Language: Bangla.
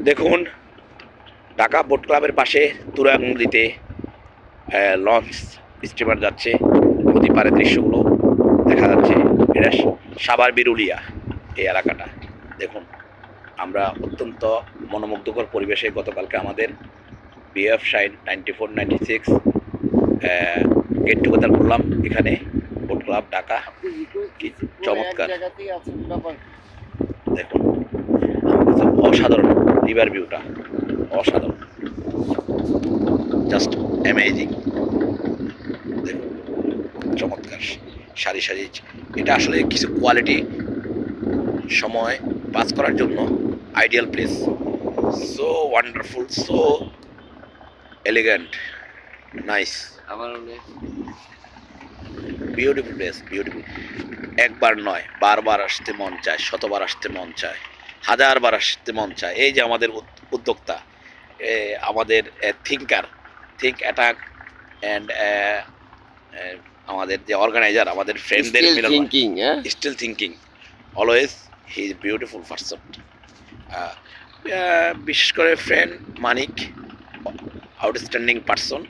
দেখুন, ঢাকা বোট ক্লাবের পাশে তুরাগ নদীতে লঞ্চ স্টিমার যাচ্ছে। নদী পাড়ের দৃশ্যগুলো দেখা যাচ্ছে। এটা সাভার বিরুলিয়া এই এলাকাটা। দেখুন, আমরা অত্যন্ত মনোমুগ্ধকর পরিবেশে গতকালকে আমাদের বিএফ সাইড 94-96 গেট টুগেদার করলাম এখানে বোট ক্লাব ঢাকা। কি চমৎকার! দেখুন, অসাধারণ রিভার ভিউটা, অসাধারণ, জাস্ট অ্যামেজিং। দেখুন, চমৎকার সারি সারি। এটা আসলে কিছু কোয়ালিটি সময় পাস করার জন্য ideal place. So wonderful, so elegant, nice, beautiful place, beautiful. একবার নয়, বারবার আসতে মন চায়, শতবার আসতে মন চায়, হাজারবার আসতে মন চায়। এই যে আমাদের উদ্যোক্তা, আমাদের থিঙ্কার, থিঙ্ক অ্যাটাক অ্যান্ড আমাদের যে অর্গানাইজার, আমাদের ফ্রেন্ডদের still thinking, always he is beautiful person. বিশেষ করে ফ্রেন্ড মানিক, আউটস্ট্যান্ডিং পারসন।